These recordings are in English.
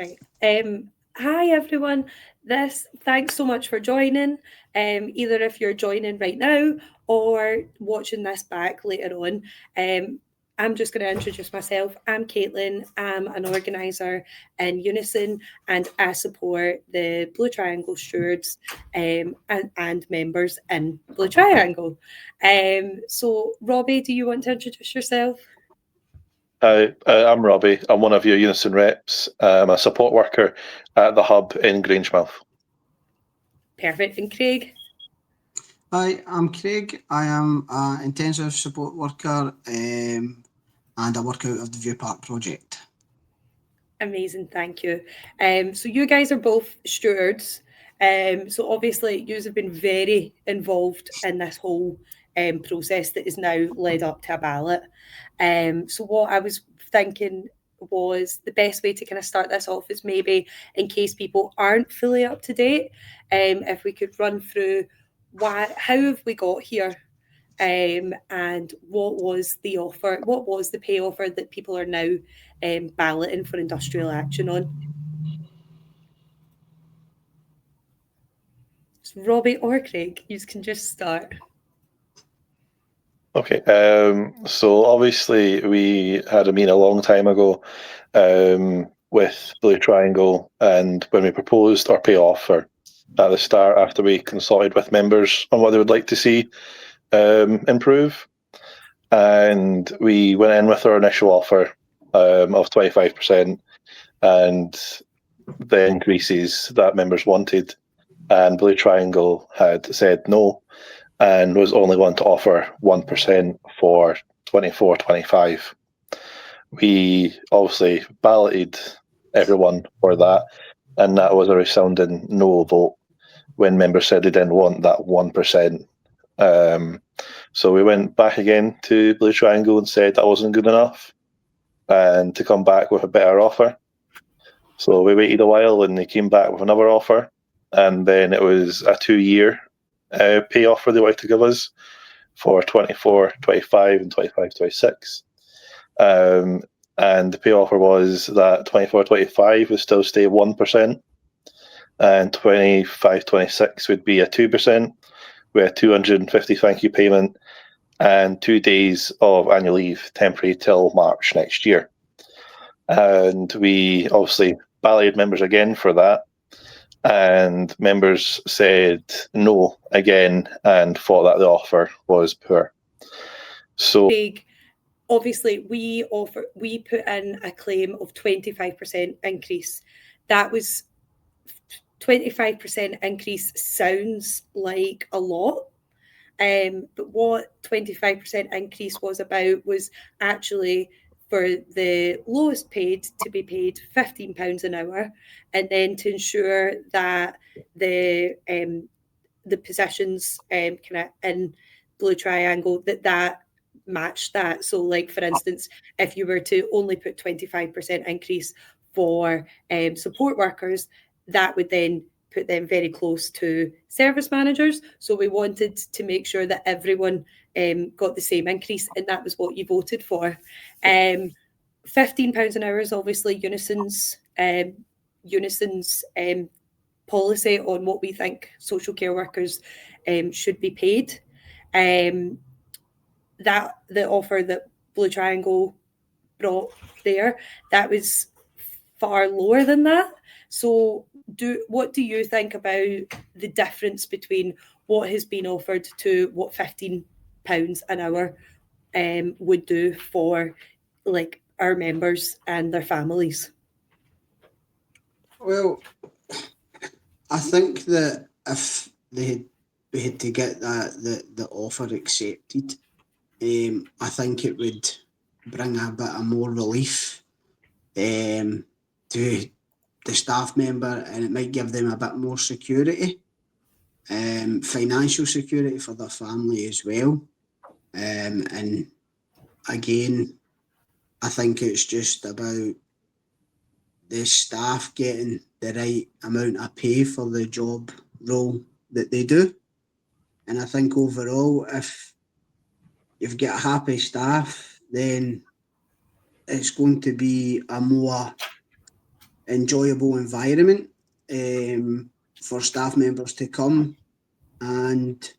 Right. Hi everyone. Thanks so much for joining. Either if you're joining right now or watching this back later on. I'm just going to introduce myself. I'm Caitlin. I'm an organiser in Unison, and I support the Blue Triangle stewards and members in Blue Triangle. So Robbie, do you want to introduce yourself? Hi, I'm Robbie. I'm one of your Unison reps. I'm a support worker at the hub in Grangemouth. Perfect. And Craig? Hi, I'm Craig. I am an intensive support worker and I work out of the View Park project. Amazing, thank you. So you guys are both stewards. So obviously you have been very involved in this whole process that is now led up to a ballot. So what I was thinking was the best way to kind of start this off is maybe in case people aren't fully up to date, if we could run through how have we got here, and what was the offer, what was the pay offer that people are now balloting for industrial action on. So Robbie or Craig, you can just start. Okay, so obviously we had a meeting a long time ago with Blue Triangle, and when we proposed our pay offer at the start, after we consulted with members on what they would like to see improve, and we went in with our initial offer of 25% and the increases that members wanted, and Blue Triangle had said no and was only going to offer 1% for 24-25. We obviously balloted everyone for that, and that was a resounding no vote when members said they didn't want that 1%. So we went back again to Blue Triangle and said that wasn't good enough and to come back with a better offer. So we waited a while and they came back with another offer, and then it was a 2-year pay offer they wanted to give us for 24-25 and 25-26. And the pay offer was that 24-25 would still stay 1%, and 25-26 would be a 2%, with a 250 thank you payment and 2 days of annual leave, temporary till March next year. And we obviously balloted members again for that, and members said no again and thought that the offer was poor. So Craig, obviously we put in a claim of 25% increase. That was 25% increase sounds like a lot. But what 25% increase was about was actually for the lowest paid to be paid £15 an hour, and then to ensure that the positions kind of in Blue Triangle that matched that. So like for instance, if you were to only put 25% increase for support workers, that would then put them very close to service managers. So we wanted to make sure that everyone got the same increase, and that was what you voted for. £15 an hour is obviously Unison's policy on what we think social care workers should be paid. That the offer that Blue Triangle brought there, that was far lower than that. So what do you think about the difference between what has been offered to what £15 an hour would do for like our members and their families? Well, I think that if we had to get the offer accepted, I think it would bring a bit of more relief to the staff member, and it might give them a bit more security, financial security for their family as well. And again, I think it's just about the staff getting the right amount of pay for the job role that they do. And I think overall, if you've got happy staff, then it's going to be a more enjoyable environment for staff members to come and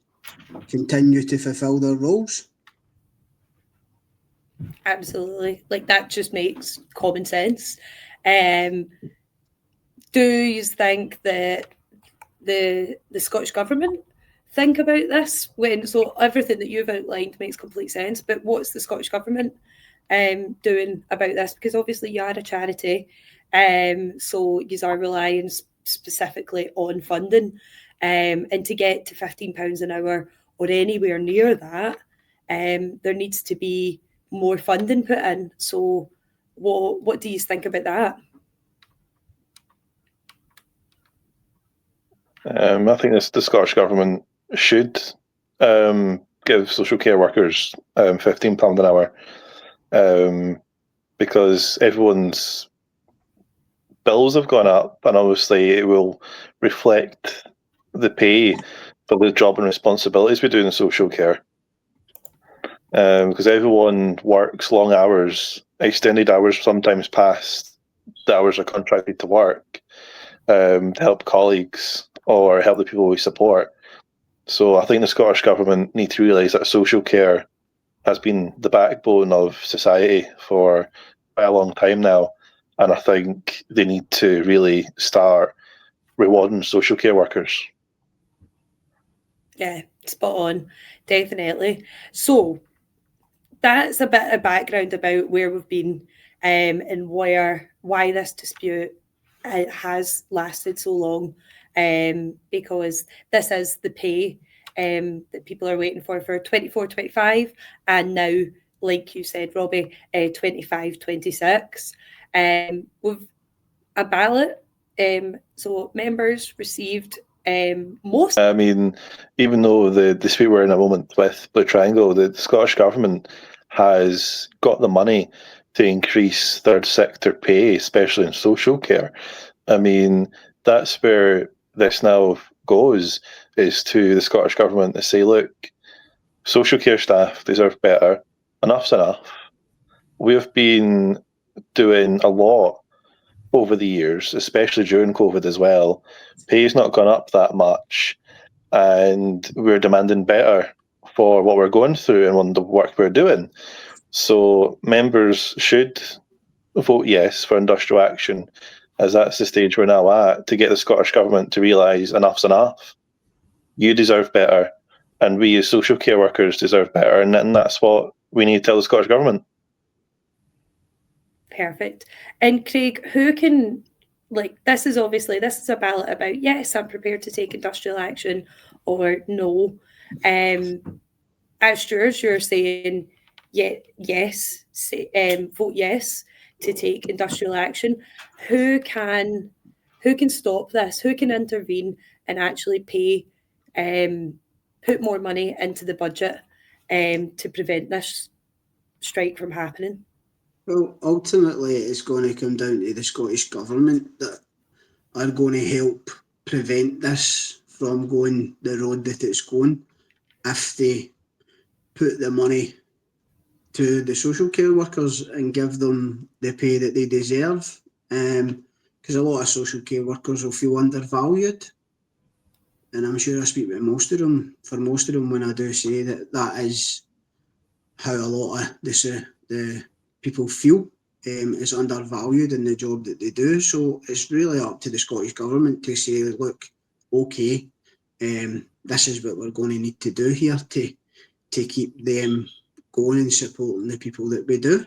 continue to fulfil their roles. Absolutely. Like, that just makes common sense. Do you think that the Scottish Government think about this? So everything that you've outlined makes complete sense, but what's the Scottish Government doing about this? Because obviously you are a charity, so you are relying specifically on funding, and to get to £15 an hour or anywhere near that, there needs to be more funding put in. So what do you think about that? I think the Scottish Government should give social care workers £15 an hour, because everyone's bills have gone up, and obviously it will reflect the pay for the job and responsibilities we do in social care. Because everyone works long hours, extended hours, sometimes past the hours are contracted to work, to help colleagues or help the people we support. So I think the Scottish Government need to realise that social care has been the backbone of society for quite a long time now, and I think they need to really start rewarding social care workers. Yeah, spot on, definitely. So that's a bit of background about where we've been, and why this dispute has lasted so long, because this is the pay that people are waiting for 24-25, and now, like you said, Robbie, 25-26. With a ballot, so members received most. I mean, even though the dispute we're in a moment with Blue Triangle, the Scottish Government has got the money to increase third sector pay, especially in social care. I mean, that's where this now goes, is to the Scottish Government to say, look, social care staff deserve better. Enough's enough. We've been doing a lot over the years, especially during COVID as well. Pay's not gone up that much, and we're demanding better for what we're going through and the work we're doing. So members should vote yes for industrial action, as that's the stage we're now at, to get the Scottish Government to realise enough's enough. You deserve better, and we as social care workers deserve better, and that's what we need to tell the Scottish Government. Perfect. And Craig, who can, this is a ballot about yes, I'm prepared to take industrial action, or no. As stewards, you're saying yes, vote yes to take industrial action. Who can stop this? Who can intervene and actually pay, put more money into the budget, to prevent this strike from happening? Well, ultimately, it's going to come down to the Scottish Government that are going to help prevent this from going the road that it's going, if they put the money to the social care workers and give them the pay that they deserve. Because a lot of social care workers will feel undervalued. And I'm sure I speak with most of them when I do say that is how a lot of the people feel, is undervalued in the job that they do. So it's really up to the Scottish Government to say, look, okay, this is what we're going to need to do here to keep them going and supporting the people that we do.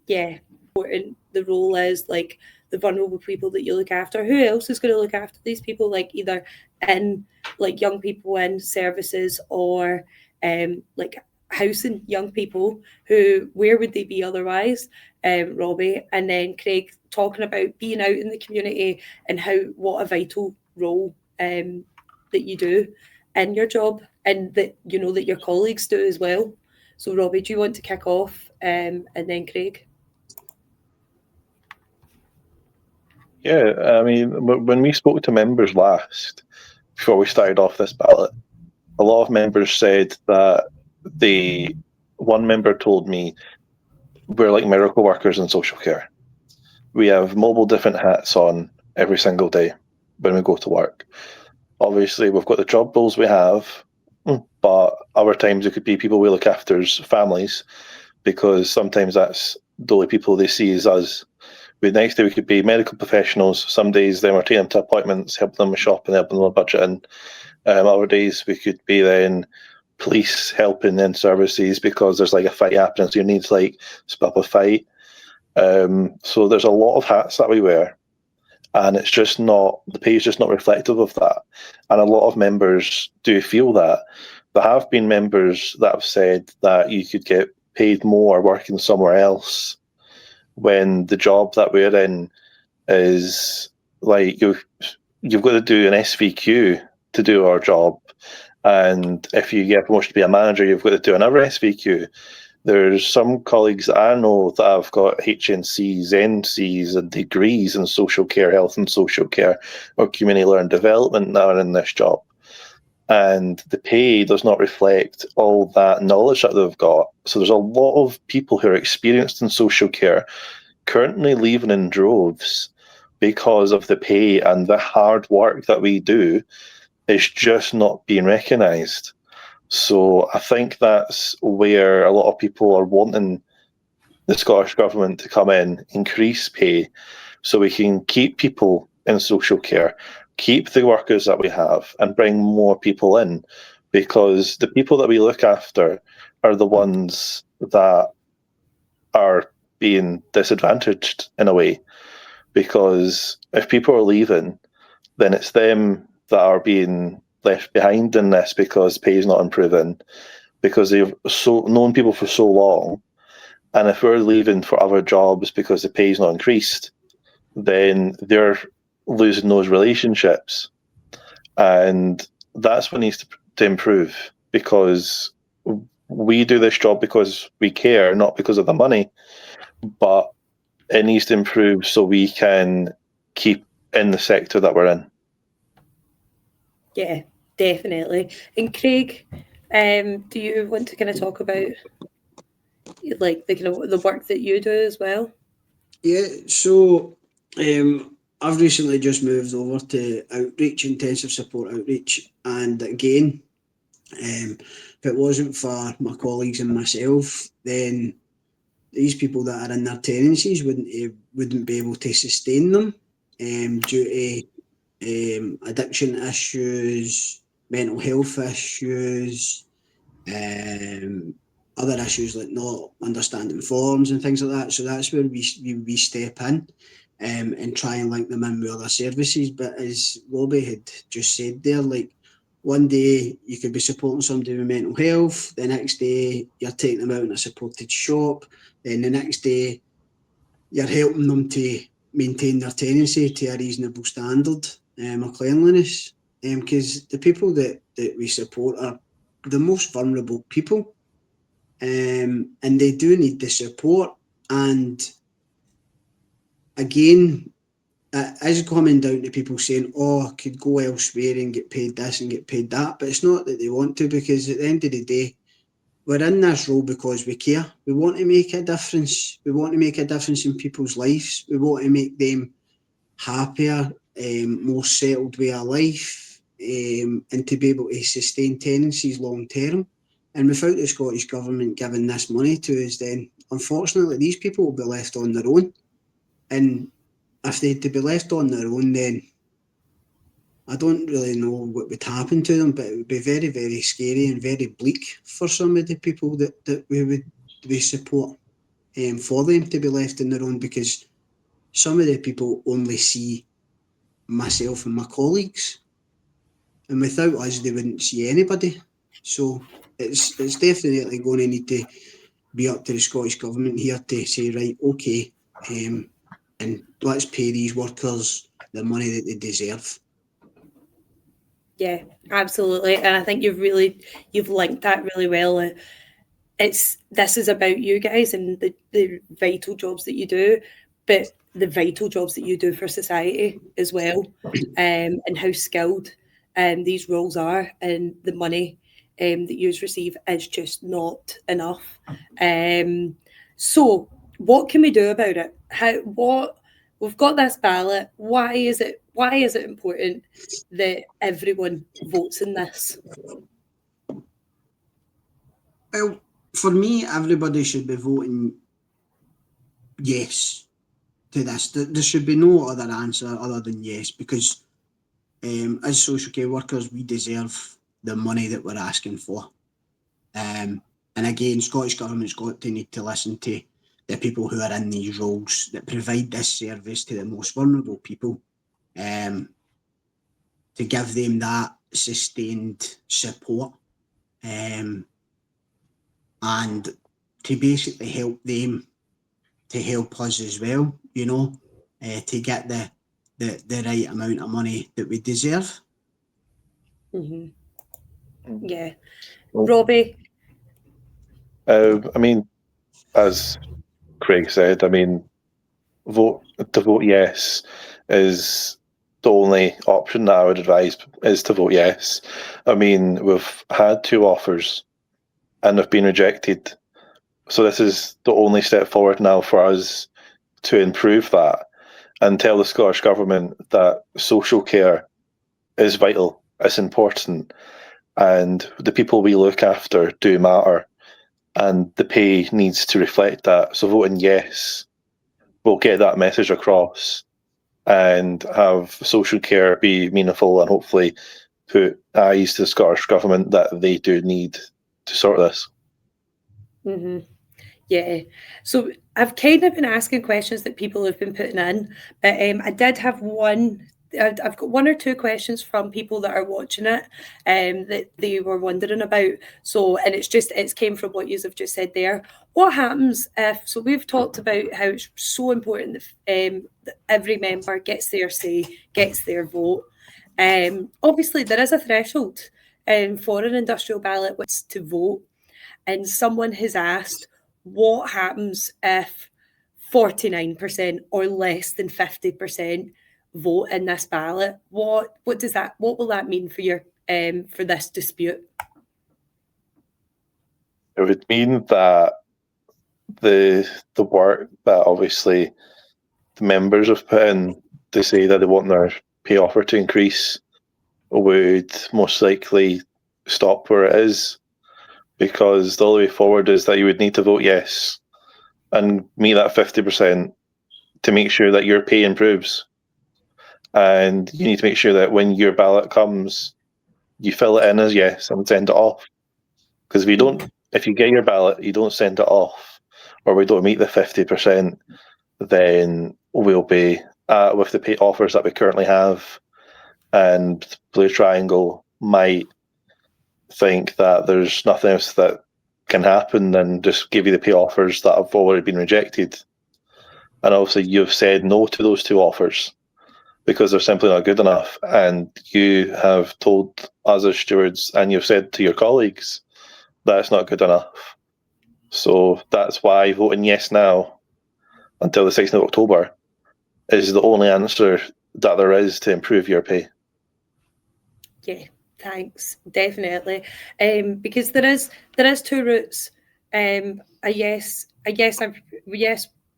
Yeah, important the role is, like, the vulnerable people that you look after. Who else is going to look after these people, like either in young people in services, or housing young people? Where would they be otherwise? Robbie, and then Craig, talking about being out in the community and what a vital role that you do in your job, and that that your colleagues do as well. So Robbie, do you want to kick off, and then Craig? Yeah, I mean, when we spoke to members last, before we started off this ballot, a lot of members said that one member told me we're like miracle workers in social care. we have multiple different hats on every single day when we go to work. Obviously, we've got the job roles we have, but other times it could be people we look after's families, because sometimes that's the only people they see as us. The next day we could be medical professionals. Some days then we're taking them to appointments, helping them with shopping, helping them with budgeting. Other days we could be then police helping in services because there's like a fight happening, so you need to like split up a fight. So there's a lot of hats that we wear, and it's just not, the pay is just not reflective of that. And a lot of members do feel that. There have been members that have said that you could get paid more working somewhere else when the job that we're in is like you've got to do an SVQ to do our job. And if you get promoted to be a manager, you've got to do another SVQ. There's some colleagues that I know that have got HNCs, NCs, and degrees in social care, health and social care, or community learning development that are in this job. And the pay does not reflect all that knowledge that they've got. So there's a lot of people who are experienced in social care currently leaving in droves because of the pay, and the hard work that we do is just not being recognised. So I think that's where a lot of people are wanting the Scottish Government to come in, increase pay, so we can keep people in social care, keep the workers that we have, and bring more people in, because the people that we look after are the ones that are being disadvantaged in a way. Because if people are leaving, then it's them that are being left behind in this, because pay is not improving, because they've known people for so long. And if we're leaving for other jobs because the pay is not increased, then they're losing those relationships. And that's what needs to improve, because we do this job because we care, not because of the money. But it needs to improve so we can keep in the sector that we're in. Yeah, definitely. And Craig, do you want to kind of talk about like the kind of the work that you do as well? Yeah, so I've recently just moved over to outreach, intensive support outreach, and again, if it wasn't for my colleagues and myself, then these people that are in their tenancies wouldn't be able to sustain them due to addiction issues, mental health issues, other issues like not understanding forms and things like that. So that's where we step in and try and link them in with other services. But as Robbie had just said there, like one day you could be supporting somebody with mental health, the next day you're taking them out in a supported shop, then the next day you're helping them to maintain their tenancy to a reasonable standard of cleanliness. Because the people that we support are the most vulnerable people, and they do need the support. And again, it is coming down to people saying, oh, I could go elsewhere and get paid this and get paid that, but it's not that they want to, because at the end of the day, we're in this role because we care. We want to make a difference. We want to make a difference in people's lives. We want to make them happier, more settled way of life, and to be able to sustain tenancies long term. And without the Scottish Government giving this money to us, then unfortunately these people will be left on their own. And if they're to be left on their own, then I don't really know what would happen to them, but it would be very, very scary and very bleak for some of the people that we support, for them to be left on their own, because some of the people only see myself and my colleagues, and without us they wouldn't see anybody. So it's definitely going to need to be up to the Scottish Government here to say, right, okay, and let's pay these workers the money that they deserve. Yeah, absolutely. And I think you've linked that really well. This is about you guys and the vital jobs that you do, but the vital jobs that you do for society as well, and how skilled these roles are, and the money that you receive is just not enough. So what can we do about it? we've got this ballot. Why is it important that everyone votes in this? Well, for me, everybody should be voting yes to this. There should be no other answer other than yes, because as social care workers, we deserve the money that we're asking for. And again, Scottish Government's got to need to listen to the people who are in these roles that provide this service to the most vulnerable people, to give them that sustained support, and to basically help them to help us as well, to get the right amount of money that we deserve. Mm-hmm. Yeah. Robbie? I mean, as Craig said, to vote yes is the only option that I would advise, is to vote yes. We've had 2 offers and they've been rejected. So this is the only step forward now for us to improve that and tell the Scottish Government that social care is vital, it's important, and the people we look after do matter, and the pay needs to reflect that. So voting yes will get that message across and have social care be meaningful and hopefully put eyes to the Scottish Government that they do need to sort this. Mm-hmm. Yeah. So I've kind of been asking questions that people have been putting in, but I did have one. I've got 1 or 2 questions from people that are watching it, that they were wondering about. So, and it's came from what you have just said there. What happens if? So we've talked about how it's so important that every member gets their say, gets their vote. Obviously, there is a threshold for an industrial ballot to vote, and someone has asked, what happens if 49% or less than 50% vote in this ballot? What will that mean for your for this dispute? It would mean that the work that obviously the members have put in to say that they want their pay offer to increase would most likely stop where it is, because the only way forward is that you would need to vote yes and meet that 50% to make sure that your pay improves. And you need to make sure that when your ballot comes, you fill it in as yes and send it off. Because if you get your ballot, you don't send it off, or we don't meet the 50%, then we'll be with the pay offers that we currently have, and Blue Triangle might think that there's nothing else that can happen and just give you the pay offers that have already been rejected. And obviously you've said no to those 2 offers because they're simply not good enough, and you have told us as stewards and you've said to your colleagues that it's not good enough. So that's why voting yes now until the 16th of October is the only answer that there is to improve your pay. Yeah, thanks. Definitely. Because there is 2 routes. Yes,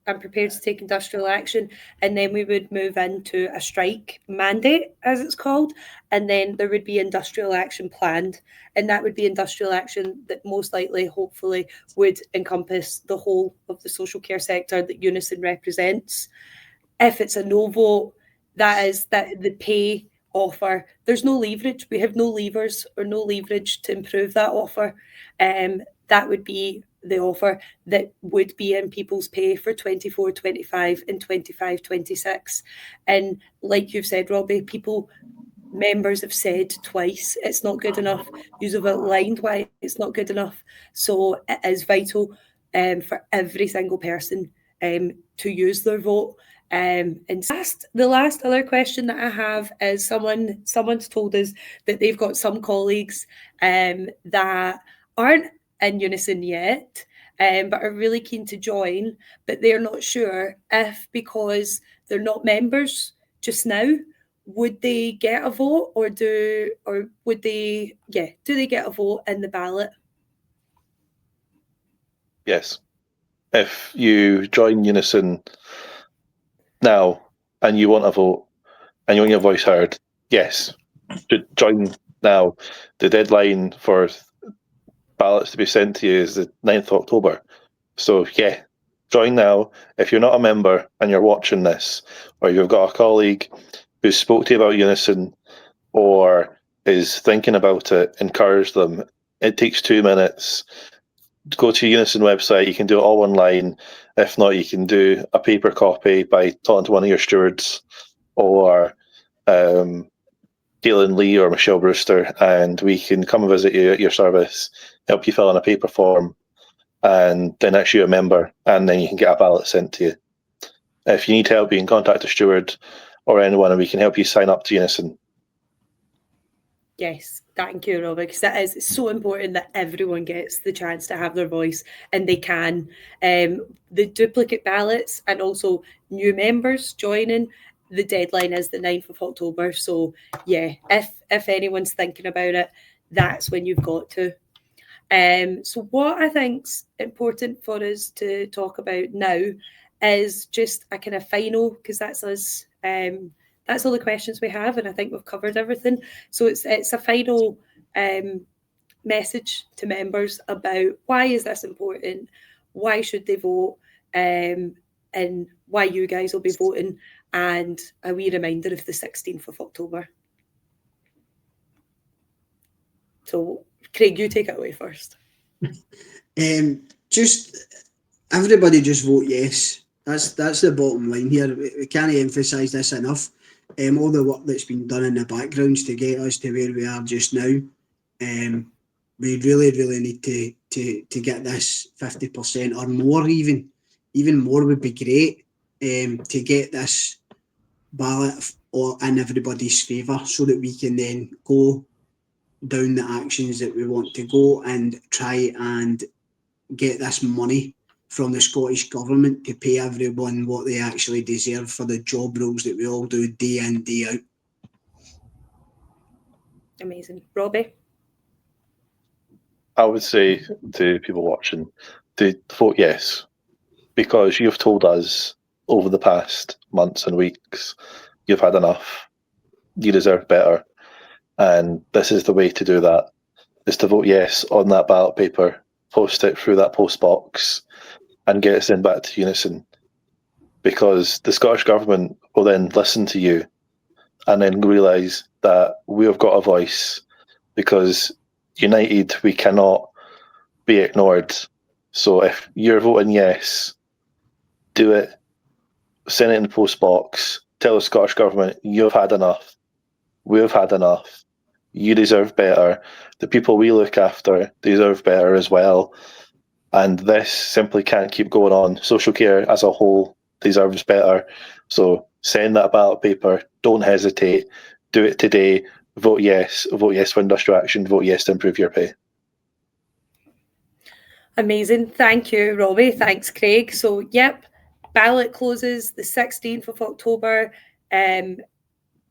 I'm prepared to take industrial action, and then we would move into a strike mandate, as it's called, and then there would be industrial action planned, and that would be industrial action that most likely, hopefully, would encompass the whole of the social care sector that Unison represents. If it's a no vote, that is that the pay offer, there's no leverage. We have no levers or no leverage to improve that offer. That would be the offer that would be in people's pay for 24-25 and 25-26. And like you've said, Robbie, members have said twice it's not good enough. You have outlined why it's not good enough. So it is vital for every single person to use their vote. And the last other question that I have is someone's told us that they've got some colleagues that aren't in Unison yet, but are really keen to join, but they're not sure if, because they're not members just now, would they get a vote, or do they get a vote in the ballot? Yes. If you join Unison now, and you want to vote and you want your voice heard, yes, join now. The deadline for ballots to be sent to you is the 9th of October. So, yeah, join now. If you're not a member and you're watching this, or you've got a colleague who spoke to you about Unison or is thinking about it, encourage them. It takes 2 minutes. Go to Unison website. You can do it all online. If not, you can do a paper copy by talking to one of your stewards or Galen Lee or Michelle Brewster, and we can come and visit you at your service, help you fill in a paper form, and then issue a member, and then you can get a ballot sent to you. If you need help, you can contact a steward or anyone, and we can help you sign up to Unison. Yes, thank you, Robbie, because that is so important that everyone gets the chance to have their voice, and they can. The duplicate ballots and also new members joining, the deadline is the 9th of October. So, yeah, if anyone's thinking about it, that's when you've got to. So what I think's important for us to talk about now is just a kind of final, because that's us. That's all the questions we have, and I think we've covered everything. So it's a final message to members about why is this important, why should they vote, and why you guys will be voting, and a wee reminder of the 16th of October. So, Craig, you take it away first. Just everybody just vote yes. That's the bottom line here. We can't emphasise this enough. All the work that's been done in the backgrounds to get us to where we are just now. We really need to get this 50% or more. Even more would be great. To get this ballot in everybody's favour, so that we can then go down the actions that we want to go and try and get this money from the Scottish Government to pay everyone what they actually deserve for the job roles that we all do day in, day out. Amazing. Robbie? I would say to people watching to vote yes, because you've told us over the past months and weeks you've had enough, you deserve better, and this is the way to do that, is to vote yes on that ballot paper, post it through that post box, and get it sent back to Unison, because the Scottish Government will then listen to you and then realise that we have got a voice, because united we cannot be ignored. So if you're voting yes, do it, send it in the post box, tell the Scottish Government you've had enough, we've had enough, you deserve better, the people we look after deserve better as well, and this simply can't keep going on. Social care as a whole deserves better. So send that ballot paper, don't hesitate, do it today, vote yes for industrial action, vote yes to improve your pay. Amazing. Thank you, Robbie. Thanks, Craig. So, yep, ballot closes the 16th of October.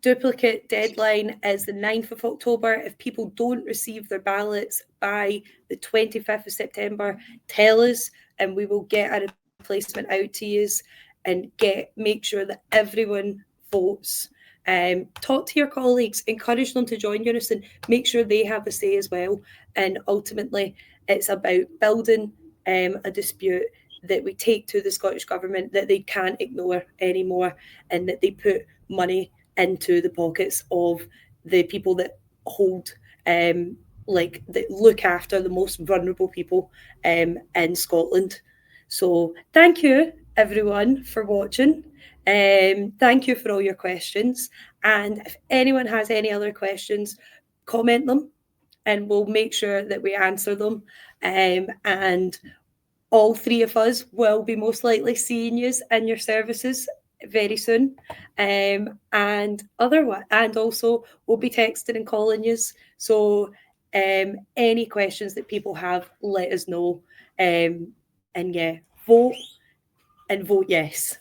Duplicate deadline is the 9th of October. If people don't receive their ballots by the 25th of September, tell us and we will get a replacement out to you and make sure that everyone votes. Talk to your colleagues, encourage them to join Unison, make sure they have a say as well. And ultimately, it's about building a dispute that we take to the Scottish Government that they can't ignore anymore, and that they put money into the pockets of the people that hold, that look after the most vulnerable people in Scotland. So thank you, everyone, for watching. Thank you for all your questions. And if anyone has any other questions, comment them and we'll make sure that we answer them. And all three of us will be most likely seeing you in your services very soon, and also we'll be texting and calling you. So any questions that people have, let us know. And yeah, vote yes.